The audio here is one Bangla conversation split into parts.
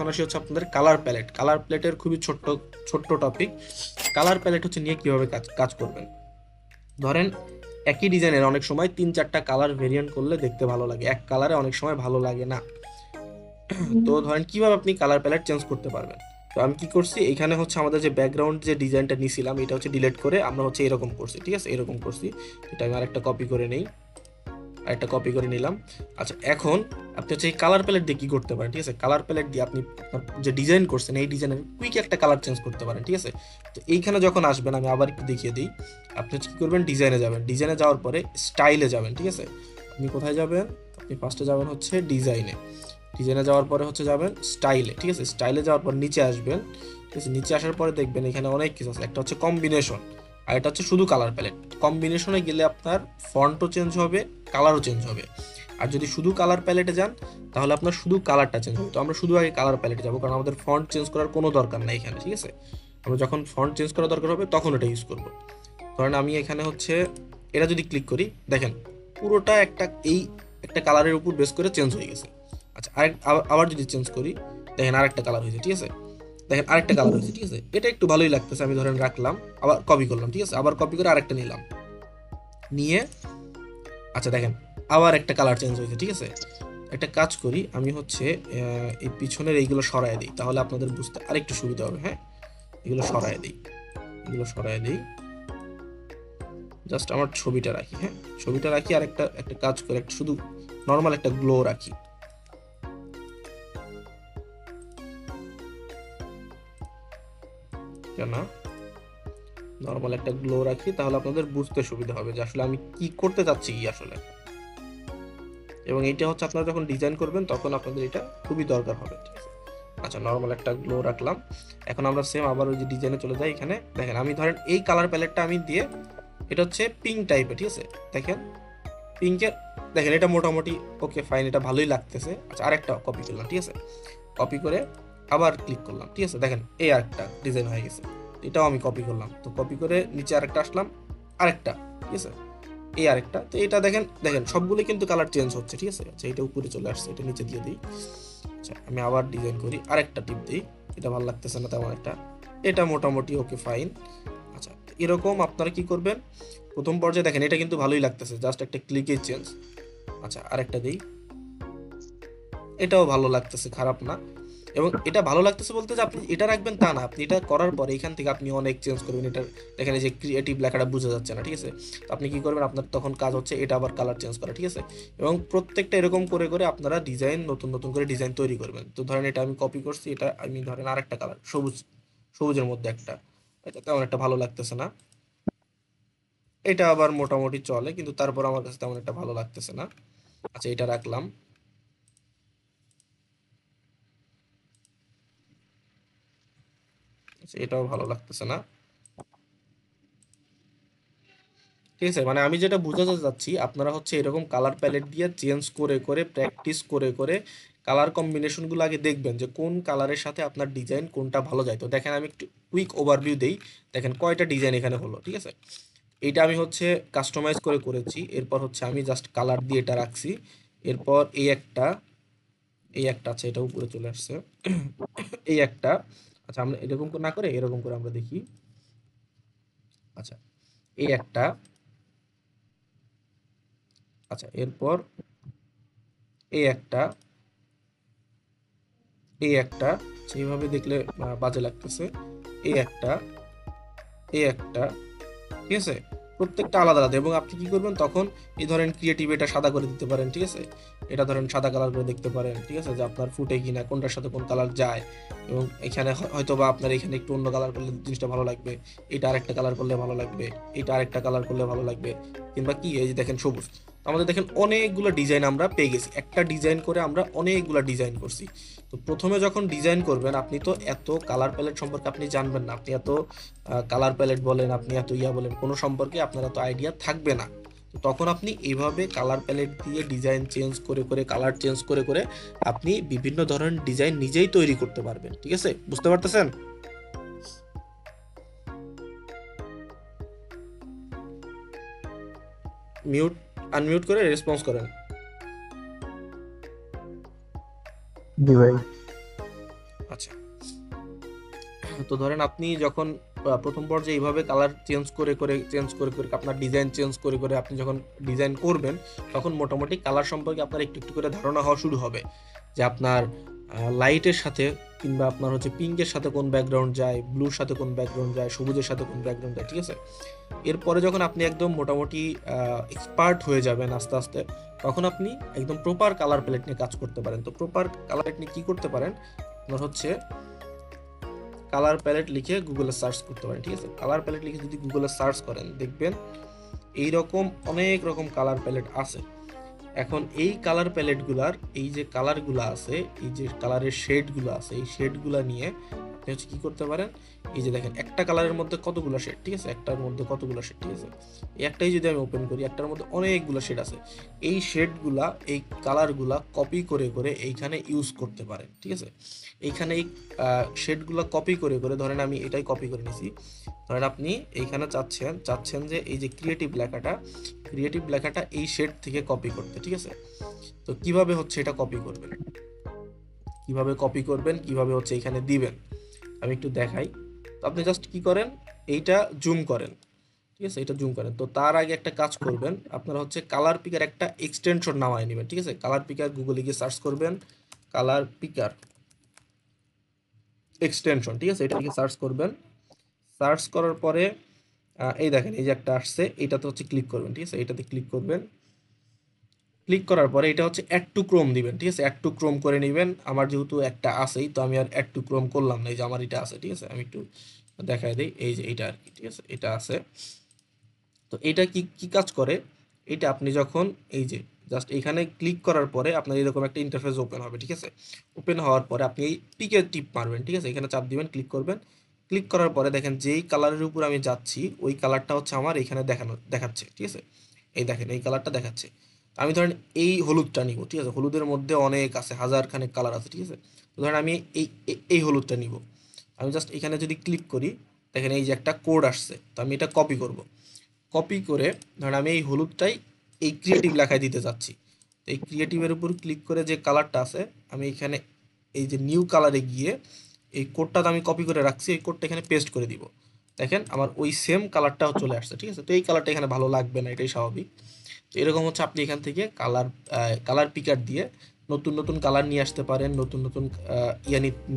এখন আসি হচ্ছে আপনাদের কালার প্যালেট। কালার প্যালেটের খুবই ছোট্ট ছোট্ট টপিক। কালার প্যালেট হচ্ছে নিয়ে কিভাবে কাজ কাজ করবেন। ধরেন একই ডিজাইনের অনেক সময় 3-4টা কালার ভেরিয়েন্ট করলে দেখতে ভালো লাগে, এক কালারে অনেক সময় ভালো লাগে না। তো ধরেন কিভাবে আপনি কালার প্যালেট চেঞ্জ করতে পারবেন। তো আমি কি করছি, এখানে হচ্ছে আমাদের যে ব্যাকগ্রাউন্ড যে ডিজাইনটা নিছিলাম এটা হচ্ছে ডিলিট করে আমরা হচ্ছে এরকম করছি, ঠিক আছে, এরকম করছি। এটা আমি আরেকটা কপি করে নেই, আরেকটা কপি করে নিলাম। আচ্ছা, এখন আপনি হচ্ছে এই কালার প্যালেট দিয়ে কি করতে পারেন, ঠিক আছে, কালার প্যালেট দিয়ে আপনি আপনার যে ডিজাইন করছেন এই ডিজাইনের কুইক একটা কালার চেঞ্জ করতে পারেন, ঠিক আছে। তো এইখানে যখন আসবেন আমি আবার একটু দেখিয়ে দিই। আপনি হচ্ছে কি করবেন, ডিজাইনে যাবেন, ডিজাইনে যাওয়ার পরে স্টাইলে যাবেন, ঠিক আছে। আপনি কোথায় যাবেন, আপনি ফার্স্টে যাবেন হচ্ছে ডিজাইনে, ডিজাইনে যাওয়ার পরে হচ্ছে যাবেন স্টাইলে, ঠিক আছে, স্টাইলে যাওয়ার পর নিচে আসবেন, ঠিক আছে। নিচে আসার পরে দেখবেন এখানে অনেক কিছু আছে, একটা হচ্ছে কম্বিনেশন আর এটা হচ্ছে শুধু কালার প্যালেট। কম্বিনেশনে গেলে আপনার ফন্টও চেঞ্জ হবে, কালারও চেঞ্জ হবে। আর যদি শুধু কালার প্যালেটে যান তাহলে আপনার শুধু কালারটা চেঞ্জ হবে। তো আমরা শুধু আগে কালার প্যালেটে যাবো, কারণ আমাদের ফন্ট চেঞ্জ করার কোনো দরকার নেই এখানে, ঠিক আছে। আমরা যখন ফন্ট চেঞ্জ করার দরকার হবে তখন এটা ইউজ করব। ধরেন আমি এখানে হচ্ছে এটা যদি ক্লিক করি, দেখেন পুরোটা একটা এই একটা কালারের উপর বেস করে চেঞ্জ হয়ে গেছে। আচ্ছা, আবার যদি চেঞ্জ করি, দেখেন আরেকটা কালার হয়েছে, ঠিক আছে, দেখেন আরেকটা কালার হয়েছে, ঠিক আছে। এটা একটু ভালোই লাগতেছে, আমি ধরেন রাখলাম, আবার কপি করলাম, ঠিক আছে, আবার কপি করে আরেকটা নিলাম, নিয়ে আচ্ছা দেখেন আবার একটা কালার চেঞ্জ হয়েছে, ঠিক আছে। একটা কাজ করি, আমি হচ্ছে এই পিছনের এইগুলো সরায় দিই, তাহলে আপনাদের বুঝতে আরেকটু সুবিধা হবে। হ্যাঁ, এগুলো সরায় দিই, এগুলো সরায় দিই, জাস্ট আমার ছবিটা রাখি। হ্যাঁ, ছবিটা রাখি, আর একটা একটা কাজ করে একটা শুধু নর্মাল একটা গ্লো রাখি, কেন নর্মাল একটা গ্লো রাখি, তাহলে আপনাদের বুঝতে সুবিধা হবে যে আসলে আমি কি করতে চাচ্ছি কি আসলে। এবং এইটা হচ্ছে আপনারা যখন ডিজাইন করবেন তখন আপনাদের এটা খুবই দরকার হবে, ঠিক আছে। আচ্ছা, নর্মাল একটা গ্লো রাখলাম। এখন আমরা সেম আবার ওই যে ডিজাইনে চলে যাই। এখানে দেখেন আমি ধরেন এই কালার প্যালেটটা আমি দিয়ে, এটা হচ্ছে পিঙ্ক টাইপের, ঠিক আছে, দেখেন পিঙ্কের, দেখেন এটা মোটামুটি ওকে ফাইন, এটা ভালোই লাগতেছে। আচ্ছা, আরেকটা কপি করলাম, ঠিক আছে, কপি করে আবার ক্লিক করলাম, ঠিক আছে, দেখেন এই আরেকটা ডিজাইন হয়ে গেছে। এটাও আমি কপি করলাম, তো কপি করে নিচে আরেকটা আসলাম, আরেকটা, ঠিক আছে, এই আরেকটা। তো এটা দেখেন দেখেন সবগুলো কিন্তু কালার চেঞ্জ হচ্ছে, ঠিক আছে। আচ্ছা, এটা উপরে চলে আসছে, এটা নিচে দিয়ে দিই। আচ্ছা, আমি আবার ডিজাইন করি, আরেকটা টিপ দিই, এটা ভালো লাগতেছে না তেমন একটা, এটা মোটামুটি ওকে ফাইন। আচ্ছা, তো এরকম আপনারা কি করবেন, প্রথম পর্যায়ে দেখেন এটা কিন্তু ভালোই লাগতেছে, জাস্ট একটা ক্লিকে চেঞ্জ। আচ্ছা, আরেকটা দিই, এটাও ভালো লাগতেছে, খারাপ না। এবং এটা ভালো লাগতেছে বলতে যে আপনি এটা রাখবেন তা না, আপনি এটা করার পরে এখান থেকে আপনি অনেক চেঞ্জ করবেন। এটা এখানে যে ক্রিয়েটিভ লেখাটা বোঝা যাচ্ছে না, ঠিক আছে। তো আপনি কি করবেন, আপনার তখন কাজ হচ্ছে এটা আবার কালার চেঞ্জ করা, ঠিক আছে। এবং প্রত্যেকটা এরকম করে করে আপনারা ডিজাইন নতুন নতুন করে ডিজাইন তৈরি করবেন। তো ধরেন এটা আমি কপি করছি, এটা আমি ধরেন আরেকটা কালার সবুজ, সবুজের মধ্যে একটা, এটা তেমন একটা ভালো লাগতেছে না। এটা আবার মোটামুটি চলে, কিন্তু তারপর আমার কাছে তেমন একটা ভালো লাগতেছে না। আচ্ছা, এটা রাখলাম। আচ্ছা, এটাও ভালো লাগতেছে না, ঠিক আছে। মানে আমি যেটা বোঝাতে চাচ্ছি, আপনারা হচ্ছে এরকম কালার প্যালেট দিয়ে চেঞ্জ করে করে প্র্যাকটিস করে করে কালার কম্বিনেশনগুলো আগে দেখবেন যে কোন কালারের সাথে আপনার ডিজাইন কোনটা ভালো যায়। তো দেখেন আমি একটু কুইক ওভারভিউ দেই, দেখেন কয়টা ডিজাইন এখানে হলো, ঠিক আছে। এইটা আমি হচ্ছে কাস্টমাইজ করে করেছি, এরপর হচ্ছে আমি জাস্ট কালার দিয়ে এটা রাখছি। এরপর এই একটা আছে, এটা উপরে চলে আসছে, এই একটা। আচ্ছা, আমরা এরকম করে না করে এরকম করে আমরা দেখি। আচ্ছা, এই একটা। আচ্ছা, এরপর এই একটা, এই একটা, সেইভাবে দেখলে বাজে লাগতেছে। এই একটা, এই একটা, ঠিক আছে। প্রত্যেকটা আলাদা আলাদা। এবং আপনি কি করবেন তখন, এই ধরেন ক্রিয়েটিভ এটা সাদা করে দিতে পারেন, ঠিক আছে, এটা ধরেন সাদা কালার করে দেখতে পারেন, ঠিক আছে, যে আপনার ফুটে কিনা, কোনটার সাথে কোন কালার যায়। এবং এখানে হয়তো বা আপনার এখানে একটু অন্য কালার করলে জিনিসটা ভালো লাগবে, এটা আরেকটা কালার করলে ভালো লাগবে, এটা আরেকটা কালার করলে ভালো লাগবে। কিংবা কি, এই যে দেখেন সবুজ, আমাদের দেখেন অনেকগুলো ডিজাইন আমরা পেয়ে গেছি, একটা ডিজাইন করে আমরা অনেকগুলো ডিজাইন করছি। তো প্রথমে যখন ডিজাইন করবেন আপনি তো এত কালার প্যালেট সম্পর্কে আপনি জানবেন না, আপনি এত কালার প্যালেট বলেন, আপনি এত ইয়া বলেন, কোনো সম্পর্কে আপনার এত আইডিয়া থাকবে না। তো তখন আপনি এইভাবে কালার প্যালেট দিয়ে ডিজাইন চেঞ্জ করে করে কালার চেঞ্জ করে করে আপনি বিভিন্ন ধরনের ডিজাইন নিজেই তৈরি করতে পারবেন, ঠিক আছে, বুঝতে পারতেছেন। মিউট, আনমিউট করে রেসপন্স করেন। জি ভাই। আচ্ছা, তো ধরেন আপনি যখন প্রথম পর্যায়ে এইভাবে কালার চেঞ্জ করে করে আপনার ডিজাইন চেঞ্জ করে করে আপনি যখন ডিজাইন করবেন, তখন মোটামুটি কালার সম্পর্কে আপনার একটু একটু করে ধারণা হওয়া শুরু হবে, যে আপনার লাইটের সাথে কিংবা আপনার হচ্ছে পিঙ্কের সাথে কোন ব্যাকগ্রাউন্ড যায়, ব্লুর সাথে কোন ব্যাকগ্রাউন্ড যায়, সবুজের সাথে কোন ব্যাকগ্রাউন্ড যায়, ঠিক আছে। এরপরে যখন আপনি একদম মোটামুটি এক্সপার্ট হয়ে যাবেন আস্তে আস্তে, তখন আপনি একদম প্রপার কালার প্যালেট নিয়ে কাজ করতে পারেন। তো প্রপার কালার প্যালেট নিয়ে কী করতে পারেন, আপনার হচ্ছে কালার প্যালেট লিখে গুগলে সার্চ করতে পারেন, ঠিক আছে। কালার প্যালেট লিখে যদি গুগলে সার্চ করেন, দেখবেন এইরকম অনেক রকম কালার প্যালেট আছে। এখন এই কালার প্যালেটগুলার এই যে কালারগুলো আছে, এই যে কালারের শেডগুলো আছে, এই শেডগুলো নিয়ে আপনি হচ্ছে কি করতে পারেন, এই যে দেখেন একটা কালারের মধ্যে কতগুলো শেড, ঠিক আছে, একটার মধ্যে কতগুলো শেড, ঠিক আছে। এই একটাই যদি আমি ওপেন করি, একটার মধ্যে অনেকগুলো শেড আছে। এই শেডগুলা, এই কালারগুলা কপি করে করে এইখানে ইউজ করতে পারেন, ঠিক আছে। এইখানে এই শেডগুলো কপি করে করে, ধরেন আমি এটাই কপি করে নিছি, ধরেন আপনি এইখানে চাচ্ছেন যে এই যে ক্রিয়েটিভ লেখাটা এই শেড থেকে কপি করতে, ঠিক আছে। তো কিভাবে হচ্ছে এটা কপি করবেন, কিভাবে হচ্ছে এখানে দিবেন, আমি একটু দেখাই। তো আপনি জাস্ট কি করেন, এইটা জুম করেন, ঠিক আছে, এটা জুম করেন। তো তার আগে একটা কাজ করবেন, আপনারা হচ্ছে কালার পিকার একটা এক্সটেনশন নামায় নেবেন, ঠিক আছে। কালার পিকার গুগলে গিয়ে সার্চ করবেন, কালার পিকার এক্সটেনশন, ঠিক আছে, এটা লিখে সার্চ করবেন। সার্চ করার পরে এই দেখেন এই যে একটা আসছে, এটাতে হচ্ছে ক্লিক করবেন, ঠিক আছে, এটাতে ক্লিক করবেন। ক্লিক করার পরে এটা হচ্ছে অ্যাড টু ক্রোম দিবেন, ঠিক আছে, অ্যাড টু ক্রোম করে নেবেন। আমার যেহেতু একটা আছেই, তো আমি আর অ্যাড টু ক্রোম করলাম না, এই যে আমার এটা আছে, ঠিক আছে। আমি একটু দেখাই দিই, এই যে এটা আর কি, ঠিক আছে, এটা আছে। তো এটা কি কি কাজ করে, এটা আপনি যখন এই যে জাস্ট এখানে ক্লিক করার পরে আপনার এরকম একটা ইন্টারফেস ওপেন হবে, ঠিক আছে। ওপেন হওয়ার পরে আপনি এই পিকে টিপ মারবেন, ঠিক আছে, এখানে চাপ দিবেন, ক্লিক করবেন। ক্লিক করার পরে দেখেন যেই কালারের উপর আমি যাচ্ছি, ওই কালারটা হচ্ছে আমার এখানে দেখাচ্ছে, ঠিক আছে। এই দেখেন এই কালারটা দেখাচ্ছে। আমি ধরেন এই হলুদটা নিব, ঠিক আছে, হলুদের মধ্যে অনেক আছে, হাজার খানেক কালার আছে, ঠিক আছে। তো ধরেন আমি এই হলুদটা নিব। আমি জাস্ট এখানে যদি ক্লিক করি, দেখেন এই যে একটা কোড আসছে, তো আমি এটা কপি করব। কপি করে ধরেন আমি এই হলুদটাই এই ক্রিয়েটিভ লেখায় দিতে চাচ্ছি। তো এই ক্রিয়েটিভের উপর ক্লিক করে যে কালারটা আছে, আমি এখানে এই যে নিউ কালারে গিয়ে এই কোডটা আমি কপি করে রাখছি, এই কোডটা এখানে পেস্ট করে দিব। দেখেন আমার ওই সেম কালারটাও চলে আসছে, ঠিক আছে। তো এই কালারটা এখানে ভালো লাগবে না, এটাই স্বাভাবিক। তো এরকম হচ্ছে আপনি এখান থেকে কালার পিকার দিয়ে নতুন নতুন কালার নিয়ে আসতে পারেন, নতুন নতুন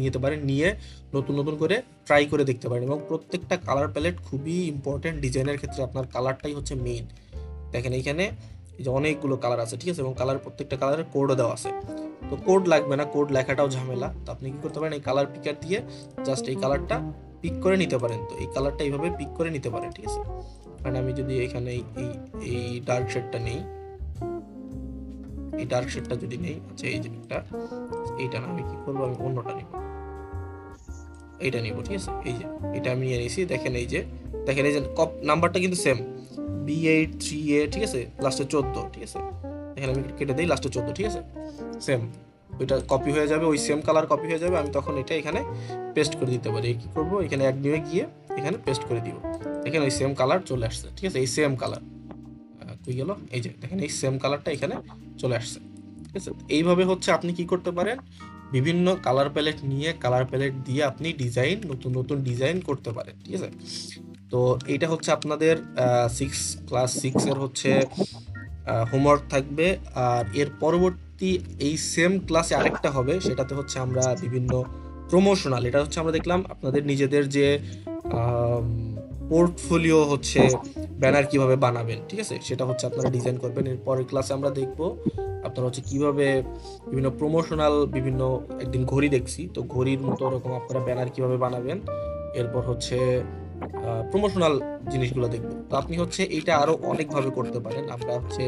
নিতে পারেন, নিয়ে নতুন নতুন করে ট্রাই করে দেখতে পারেন। এবং প্রত্যেকটা কালার প্যালেট খুবই ইম্পর্টেন্ট, ডিজাইনের ক্ষেত্রে আপনার কালারটাই হচ্ছে মেইন। দেখেন এইখানে এই যে অনেকগুলো কালার আছে, ঠিক আছে, এবং প্রত্যেকটা কালারের কোডও দেওয়া আছে। তো কোড লাগবে না, কোড লেখাটাও ঝামেলা। তো আপনি কি করতে পারেন, এই কালার পিকার দিয়ে জাস্ট এই কালারটা পিক করে নিতে পারেন। তো এই কালারটা এইভাবে পিক করে নিতে পারেন, ঠিক আছে। কারণ আমি যদি এখানে এই এই ডার্ক শেডটা নেই, এই ডার্ক শেডটা যদি নেই, আচ্ছা এই যে এইটা না, আমি কি করবো, আমি অন্যটা নিব, এইটা নিব, ঠিক আছে। এই যে এটা আমি নিয়ে নিয়েছি, দেখেন এই যে নাম্বারটা কিন্তু সেম, B83A, ঠিক আছে, লাস্টে 14, ঠিক আছে। এখানে আমি কেটে দিই, লাস্টে 14, ঠিক আছে, সেম। ওইটা কপি হয়ে যাবে, ওই সেম কালার কপি হয়ে যাবে। আমি তখন এটা এখানে পেস্ট করে দিতে পারি। কি করব, এখানে অ্যাড নিয়ে গিয়ে এখানে পেস্ট করে দিব। দেখেন ওই সেম কালার চলে আসছে, ঠিক আছে, এই সেম কালার কই গেল, এই যে দেখেন এই সেম কালারটা এখানে চলে আসছে, ঠিক আছে। এইভাবে হচ্ছে আপনি কি করতে পারেন, বিভিন্ন কালার প্যালেট নিয়ে কালার প্যালেট দিয়ে আপনি নতুন নতুন ডিজাইন করতে পারেন, ঠিক আছে। তো এইটা হচ্ছে আপনাদের ক্লাস 6 এর হচ্ছে হোমওয়ার্ক থাকবে। আর এর পরবর্তী এই সেম ক্লাসে আরেকটা হবে, সেটাতে হচ্ছে আমরা বিভিন্ন প্রমোশনাল, এটা হচ্ছে আমরা দেখলাম আপনাদের নিজেদের যে পোর্টফোলিও হচ্ছে ব্যানার কিভাবে বানাবেন, ঠিক আছে, সেটা হচ্ছে আপনারা ডিজাইন করবেন। এর পরের ক্লাসে আমরা দেখব আপনারা হচ্ছে কিভাবে বিভিন্ন একদিন ঘড়ি দেখছি, তো ঘড়ির মতো ওরকম আপনারা ব্যানার কিভাবে বানাবেন। এরপর হচ্ছে প্রমোশনাল জিনিসগুলো দেখবো। তো আপনি হচ্ছে এইটা আরো অনেকভাবে করতে পারেন। আমরা হচ্ছে